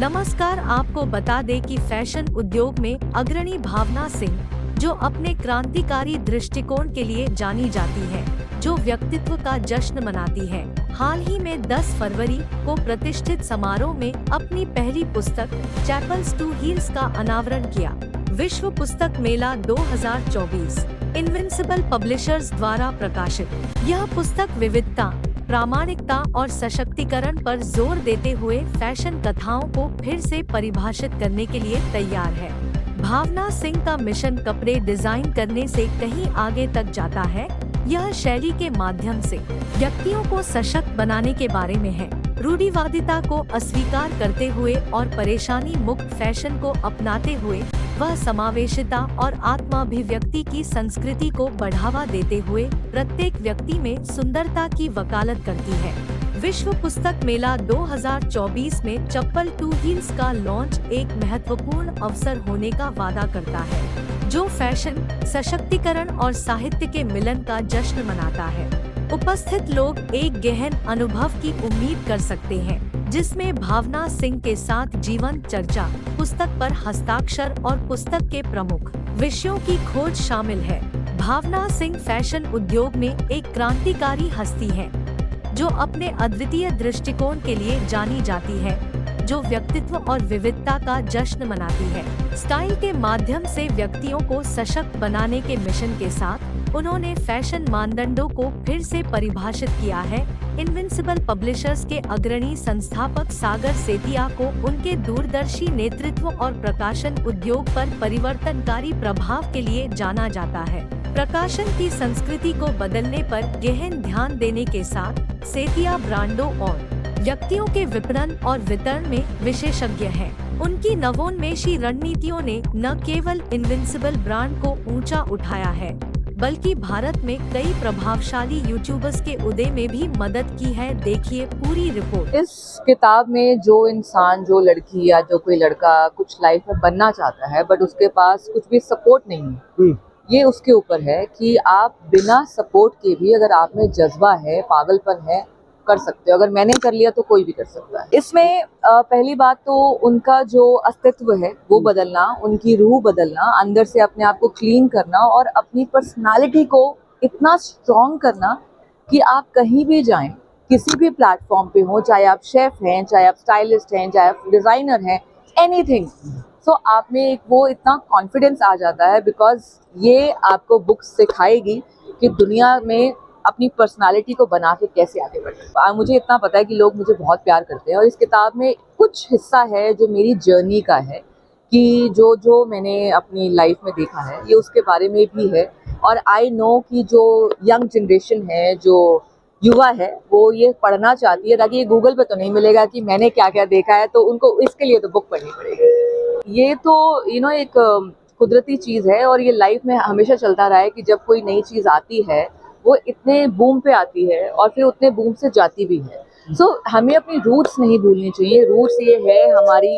नमस्कार, आपको बता दें कि फैशन उद्योग में अग्रणी भावना सिंह, जो अपने क्रांतिकारी दृष्टिकोण के लिए जानी जाती है, जो व्यक्तित्व का जश्न मनाती है, हाल ही में 10 फरवरी को प्रतिष्ठित समारोह में अपनी पहली पुस्तक चैपल्स टू हील्स का अनावरण किया। विश्व पुस्तक मेला 2024 इनविंसिबल पब्लिशर्स द्वारा प्रकाशित यह पुस्तक विविधता, प्रामाणिकता और सशक्तिकरण पर जोर देते हुए फैशन कथाओं को फिर से परिभाषित करने के लिए तैयार है। भावना सिंह का मिशन कपड़े डिजाइन करने से कहीं आगे तक जाता है। यह शैली के माध्यम से व्यक्तियों को सशक्त बनाने के बारे में है, रूढ़िवादिता को अस्वीकार करते हुए और परेशानी मुक्त फैशन को अपनाते हुए वह समावेशिता और आत्माभिव्यक्ति की संस्कृति को बढ़ावा देते हुए प्रत्येक व्यक्ति में सुंदरता की वकालत करती है। विश्व पुस्तक मेला 2024 में चप्पल टू हील्स का लॉन्च एक महत्वपूर्ण अवसर होने का वादा करता है, जो फैशन, सशक्तिकरण और साहित्य के मिलन का जश्न मनाता है। उपस्थित लोग एक गहन अनुभव की उम्मीद कर सकते हैं, जिसमें भावना सिंह के साथ जीवंत चर्चा, पुस्तक पर हस्ताक्षर और पुस्तक के प्रमुख विषयों की खोज शामिल है। भावना सिंह फैशन उद्योग में एक क्रांतिकारी हस्ती है, जो अपने अद्वितीय दृष्टिकोण के लिए जानी जाती है, जो व्यक्तित्व और विविधता का जश्न मनाती है। स्टाइल के माध्यम से व्यक्तियों को सशक्त बनाने के मिशन के साथ उन्होंने फैशन मानदंडों को फिर से परिभाषित किया है। इनविंसिबल पब्लिशर्स के अग्रणी संस्थापक सागर सेतिया को उनके दूरदर्शी नेतृत्व और प्रकाशन उद्योग पर परिवर्तनकारी प्रभाव के लिए जाना जाता है। प्रकाशन की संस्कृति को बदलने पर गहन ध्यान देने के साथ सेतिया ब्रांडों और व्यक्तियों के विपणन और वितरण में विशेषज्ञ हैं। उनकी नवोन्मेषी रणनीतियों ने न केवल इनविंसिबल ब्रांड को ऊंचा उठाया है, बल्कि भारत में कई प्रभावशाली यूट्यूबर्स के उदय में भी मदद की है। देखिए पूरी रिपोर्ट। इस किताब में जो इंसान, जो लड़की या जो कोई लड़का कुछ लाइफ में बनना चाहता है बट उसके पास कुछ भी सपोर्ट नहीं है, ये उसके ऊपर है कि आप बिना सपोर्ट के भी अगर आप में जज्बा है, पागलपन है, कर सकते हो। अगर मैंने कर लिया तो कोई भी कर सकता है। इसमें पहली बात तो उनका जो अस्तित्व है वो बदलना, उनकी रूह बदलना, अंदर से अपने आप को क्लीन करना और अपनी पर्सनालिटी को इतना स्ट्रॉन्ग करना कि आप कहीं भी जाएं, किसी भी प्लेटफॉर्म पे हो, चाहे आप शेफ हैं, चाहे आप स्टाइलिस्ट हैं, चाहे आप डिज़ाइनर हैं, एनीथिंग। सो आप में एक वो इतना कॉन्फिडेंस आ जाता है, बिकॉज ये आपको बुक्स सिखाएगी कि दुनिया में अपनी पर्सनालिटी को बना के कैसे आगे बढ़े। मुझे इतना पता है कि लोग मुझे बहुत प्यार करते हैं और इस किताब में कुछ हिस्सा है जो मेरी जर्नी का है, कि जो मैंने अपनी लाइफ में देखा है, ये उसके बारे में भी है। और आई नो कि जो यंग जनरेशन है, जो युवा है, वो ये पढ़ना चाहती है, ताकि ये गूगल पे तो नहीं मिलेगा कि मैंने क्या क्या देखा है, तो उनको इसके लिए तो बुक पढ़नी पड़ेगी। ये तो एक कुदरती चीज़ है और ये लाइफ में हमेशा चलता रहा है कि जब कोई नई चीज़ आती है वो इतने बूम पे आती है और फिर उतने बूम से जाती भी है। सो हमें अपनी रूट्स नहीं भूलनी चाहिए। रूट्स ये है हमारी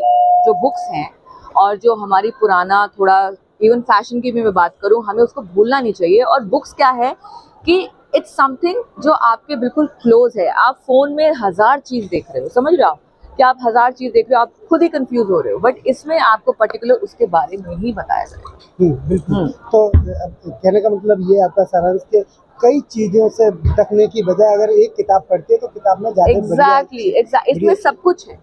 जो बुक्स हैं और जो हमारी पुराना, थोड़ा इवन फैशन की भी मैं बात करूं, हमें उसको भूलना नहीं चाहिए। और बुक्स क्या है कि इट्स समथिंग जो आपके बिल्कुल क्लोज है। आप फोन में 1000 चीज़ देख रहे हो, समझ रहे हो कि आप 1000 चीज़ देख रहे हो, आप खुद ही कंफ्यूज हो रहे हो, बट इसमें आपको पर्टिकुलर उसके बारे में ही बताया जाएगा। बिल्कुल। तो कहने का मतलब ये आपका सारांश के कई चीजों से भटकने की बजाय अगर एक किताब पढ़ते तो किताब में ज्यादा एग्जैक्टली इसमें सब कुछ है।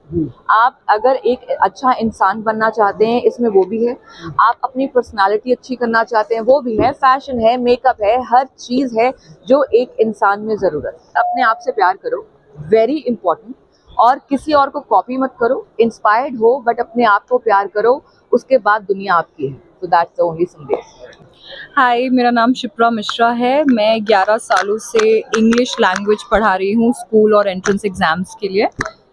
आप अगर एक अच्छा इंसान बनना चाहते हैं, इसमें वो भी है। आप अपनी पर्सनालिटी अच्छी करना चाहते हैं, वो भी है। फैशन है, मेकअप है, हर चीज है जो एक इंसान में जरूरत है। अपने आप से प्यार करो, वेरी इंपॉर्टेंट। और किसी और को कॉपी मत करो, इंस्पायर्ड हो, बट अपने आप को प्यार करो, उसके बाद दुनिया आपकी है। तो दैट्स द ओनली संदेश। हाय, मेरा नाम शिप्रा मिश्रा है। मैं 11 सालों से इंग्लिश लैंग्वेज पढ़ा रही हूँ स्कूल और एंट्रेंस एग्ज़ाम्स के लिए।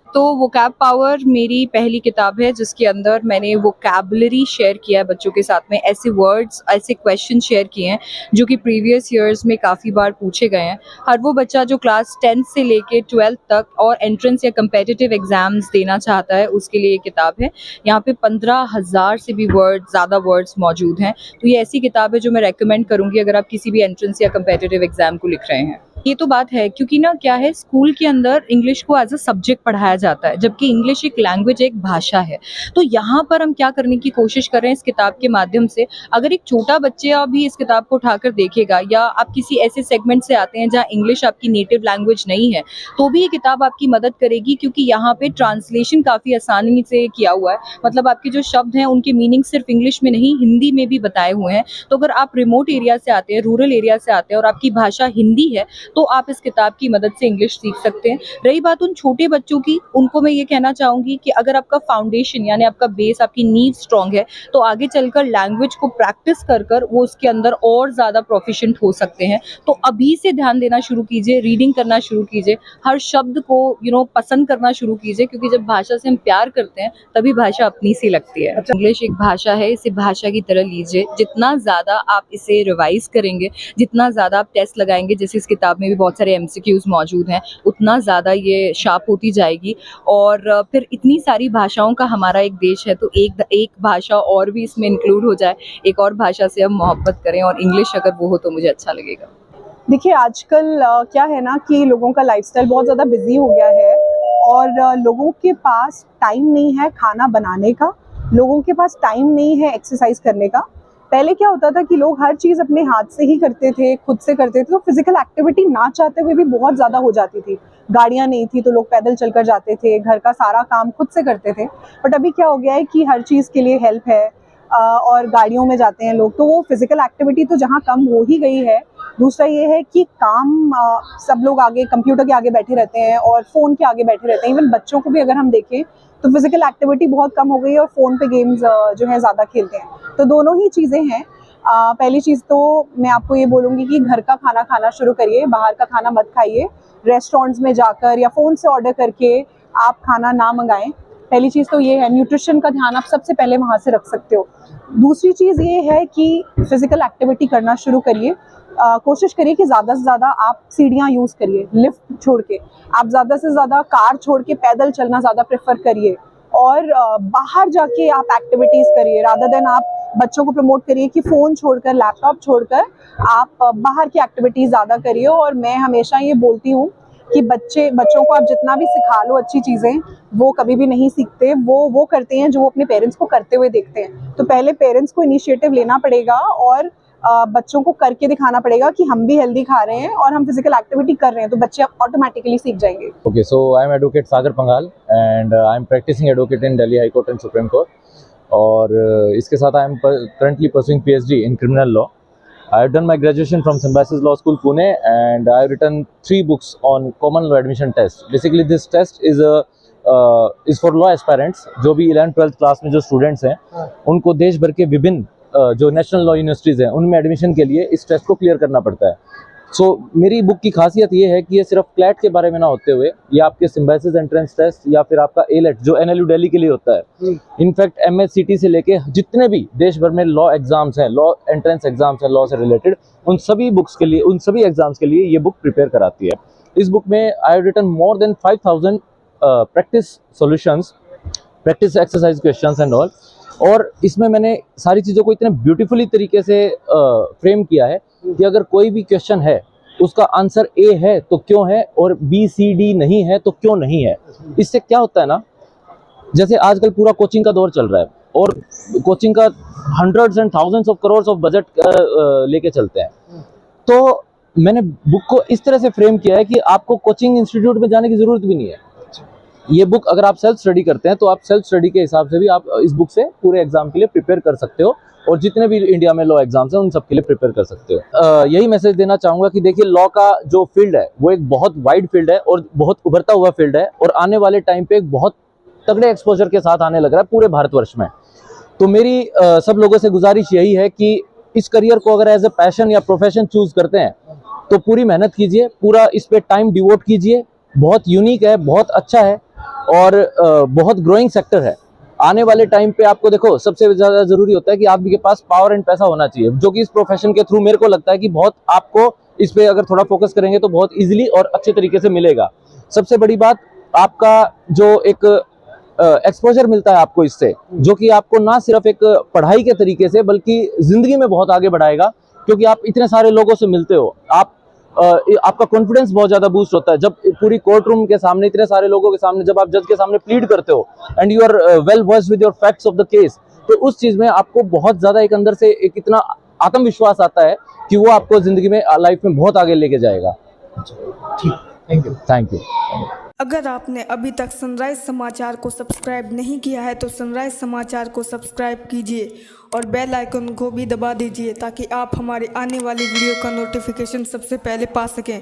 तो वोकैब पावर मेरी पहली किताब है, जिसके अंदर मैंने वोकैबुलरी शेयर किया है बच्चों के साथ में। ऐसे वर्ड्स, ऐसे क्वेश्चन शेयर किए हैं जो कि प्रीवियस ईयर्स में काफ़ी बार पूछे गए हैं। हर वो बच्चा जो क्लास 10 से लेके 12th तक और एंट्रेंस या कम्पेटिटिव एग्ज़ाम्स देना चाहता है, उसके लिए ये किताब है। यहाँ पे 15,000 से भी ज़्यादा वर्ड्स मौजूद हैं। तो ये ऐसी किताब है जो मैं रेकमेंड करूँगी अगर आप किसी भी एंट्रेंस या कम्पेटिटिव एग्ज़ाम को लिख रहे हैं। ये तो बात है, क्योंकि ना क्या है, स्कूल के अंदर इंग्लिश को एज अ सब्जेक्ट पढ़ाया जाता है, जबकि इंग्लिश एक लैंग्वेज, एक भाषा है। तो यहाँ पर हम क्या करने की कोशिश कर रहे हैं इस किताब के माध्यम से, अगर एक छोटा बच्चा भी इस किताब को उठाकर देखेगा, या आप किसी ऐसे सेगमेंट से आते हैं जहाँ इंग्लिश आपकी नेटिव लैंग्वेज नहीं है, तो भी ये किताब आपकी मदद करेगी, क्योंकि यहाँ पे ट्रांसलेशन काफ़ी आसानी से किया हुआ है। मतलब आपके जो शब्द हैं उनके मीनिंग सिर्फ इंग्लिश में नहीं, हिंदी में भी बताए हुए हैं। तो अगर आप रिमोट एरिया से आते हैं, रूरल एरिया से आते हैं और आपकी भाषा हिंदी है, तो आप इस किताब की मदद से इंग्लिश सीख सकते हैं। रही बात उन छोटे बच्चों की, उनको मैं ये कहना चाहूँगी कि अगर आपका फाउंडेशन यानी आपका बेस, आपकी नींव स्ट्रॉन्ग है, तो आगे चलकर लैंग्वेज को प्रैक्टिस कर कर वो उसके अंदर और ज़्यादा प्रोफिशिएंट हो सकते हैं। तो अभी से ध्यान देना शुरू कीजिए, रीडिंग करना शुरू कीजिए, हर शब्द को पसंद करना शुरू कीजिए, क्योंकि जब भाषा से हम प्यार करते हैं तभी भाषा अपनी सी लगती है। इंग्लिश एक भाषा है, इसे भाषा की तरह लीजिए। जितना ज़्यादा आप इसे रिवाइज करेंगे, जितना ज़्यादा आप टेस्ट लगाएंगे, जैसे इस किताब में भी बहुत सारे MCQs मौजूद हैं, उतना ज़्यादा ये शार्प होती जाएगी। और फिर इतनी सारी भाषाओं का हमारा एक देश है, तो एक भाषा और भी इसमें इंक्लूड हो जाए, एक और भाषा से हम मोहब्बत करें, और इंग्लिश अगर वो हो तो मुझे अच्छा लगेगा। देखिए आजकल क्या है ना कि लोगों का लाइफस्टाइल बहुत ज़्यादा बिजी हो गया है, और लोगों के पास टाइम नहीं है खाना बनाने का, लोगों के पास टाइम नहीं है एक्सरसाइज करने का। पहले क्या होता था कि लोग हर चीज़ अपने हाथ से ही करते थे, खुद से करते थे, तो फिजिकल एक्टिविटी ना चाहते हुए भी बहुत ज़्यादा हो जाती थी। गाड़ियाँ नहीं थी तो लोग पैदल चलकर जाते थे, घर का सारा काम खुद से करते थे। बट अभी क्या हो गया है कि हर चीज़ के लिए हेल्प है, और गाड़ियों में जाते हैं लोग, तो वो फिजिकल एक्टिविटी तो जहाँ कम हो ही गई है। दूसरा ये है कि काम सब लोग आगे कंप्यूटर के आगे बैठे रहते हैं और फ़ोन के आगे बैठे रहते हैं। इवन बच्चों को भी अगर हम देखें तो फिजिकल एक्टिविटी बहुत कम हो गई है, और फ़ोन पे गेम्स जो है ज़्यादा खेलते हैं। तो दोनों ही चीज़ें हैं। पहली चीज़ तो मैं आपको ये बोलूँगी कि घर का खाना खाना शुरू करिए, बाहर का खाना मत खाइए। रेस्टोरेंट्स में जाकर या फ़ोन से ऑर्डर करके आप खाना ना मंगाएं। पहली चीज़ तो ये है, न्यूट्रिशन का ध्यान आप सबसे पहले वहाँ से रख सकते हो। दूसरी चीज़ ये है कि फिजिकल एक्टिविटी करना शुरू करिए। कोशिश करिए कि ज़्यादा से ज़्यादा आप सीढ़ियाँ यूज़ करिए, लिफ्ट छोड़ के। आप ज़्यादा से ज़्यादा कार छोड़ के पैदल चलना ज़्यादा प्रेफर करिए, और बाहर जाके आप एक्टिविटीज़ करिए, रादर देन आप बच्चों को प्रमोट करिए कि फ़ोन छोड़कर, लैपटॉप छोड़कर आप बाहर की एक्टिविटीज़ ज़्यादा करिए। और मैं हमेशा ये बोलती हूँ कि बच्चों को आप जितना भी सिखा लो अच्छी चीज़ें, वो कभी भी नहीं सीखते। वो करते हैं जो वो अपने पेरेंट्स को करते हुए देखते हैं। तो पहले पेरेंट्स को इनिशिएटिव लेना पड़ेगा, और बच्चों को करके दिखाना पड़ेगा कि हम भी हेल्दी खा रहे हैं और हम फिजिकल एक्टिविटी कर रहे हैं, तो बच्चे ऑटोमेटिकली सीख जाएंगे। Okay, so I am Advocate Sagar Pangal and I am practicing advocate in Delhi High Court and Supreme Court. और इसके साथ I am currently pursuing PhD in criminal law. I have done my graduation from Symbiosis Law School Pune and I have written 3 books on common law admission test. Basically this test is for law aspirants, जो भी 11th 12th class में जो students हैं, उनको देश भर के विभिन्न जो नेशनल लॉ यूनिवर्सिटीज़ हैं उनमें एडमिशन के लिए इस टेस्ट को क्लियर करना पड़ता है। सो मेरी बुक की खासियत ये है कि ये सिर्फ क्लैट के बारे में ना होते हुए ये आपके सिम्बायोसिस एंट्रेंस टेस्ट या फिर आपका एलेट जो NLU दिल्ली के लिए होता है, इनफैक्ट MSCT से लेके जितने भी देश भर में लॉ एग्जाम्स हैं, लॉ एंट्रेंस एग्जाम्स हैं लॉ से रिलेटेड, उन सभी बुक्स के लिए, उन सभी एग्जाम्स के लिए ये बुक प्रिपेयर कराती है। इस बुक में I have written more than 5000 practice solutions, practice exercise questions and all. और इसमें मैंने सारी चीज़ों को इतने ब्यूटीफुली तरीके से फ्रेम किया है कि अगर कोई भी क्वेश्चन है उसका आंसर A है तो क्यों है, और B C D नहीं है तो क्यों नहीं है। इससे क्या होता है ना, जैसे आजकल पूरा कोचिंग का दौर चल रहा है और कोचिंग का hundreds and thousands of crore of budget लेके चलते हैं, तो मैंने बुक को इस तरह से फ्रेम किया है कि आपको कोचिंग इंस्टीट्यूट में जाने की ज़रूरत भी नहीं है। ये बुक अगर आप सेल्फ स्टडी करते हैं तो आप सेल्फ स्टडी के हिसाब से भी आप इस बुक से पूरे एग्जाम के लिए प्रिपेयर कर सकते हो, और जितने भी इंडिया में लॉ एग्जाम्स हैं उन सब के लिए प्रिपेयर कर सकते हो। यही मैसेज देना चाहूँगा कि देखिए लॉ का जो फील्ड है वो एक बहुत वाइड फील्ड है और बहुत उभरता हुआ फील्ड है, और आने वाले टाइम पे एक बहुत तगड़े एक्सपोजर के साथ आने लग रहा है पूरे भारतवर्ष में। तो मेरी सब लोगों से गुजारिश यही है कि इस करियर को अगर एज ए पैशन या प्रोफेशन चूज करते हैं तो पूरी मेहनत कीजिए, पूरा इस पे टाइम डिवोट कीजिए। बहुत यूनिक है, बहुत अच्छा है और बहुत ग्रोइंग सेक्टर है। आने वाले टाइम पे आपको देखो सबसे ज़्यादा ज़रूरी होता है कि आपके पास पावर एंड पैसा होना चाहिए, जो कि इस प्रोफेशन के थ्रू मेरे को लगता है कि बहुत आपको इस पे अगर थोड़ा फोकस करेंगे तो बहुत इजीली और अच्छे तरीके से मिलेगा। सबसे बड़ी बात, आपका जो एक एक्सपोजर मिलता है आपको इससे, जो कि आपको ना सिर्फ एक पढ़ाई के तरीके से बल्कि ज़िंदगी में बहुत आगे बढ़ाएगा, क्योंकि आप इतने सारे लोगों से मिलते हो, आप आपका कॉन्फिडेंस बहुत ज्यादा बूस्ट होता है। जब पूरी कोर्ट रूम के सामने, इतने सारे लोगों के सामने, जब आप जज के सामने प्लीड करते हो and you are well versed with your facts of the case, तो उस चीज में आपको बहुत ज्यादा एक अंदर से एक इतना आत्मविश्वास आता है कि वो आपको जिंदगी में, लाइफ में बहुत आगे लेके जाएगा। ठीक, थैंक यू। Thank you. अगर आपने अभी तक सनराइज समाचार को सब्सक्राइब नहीं किया है तो सनराइज समाचार को सब्सक्राइब कीजिए और बेल आइकन को भी दबा दीजिए ताकि आप हमारे आने वाली वीडियो का नोटिफिकेशन सबसे पहले पा सकें।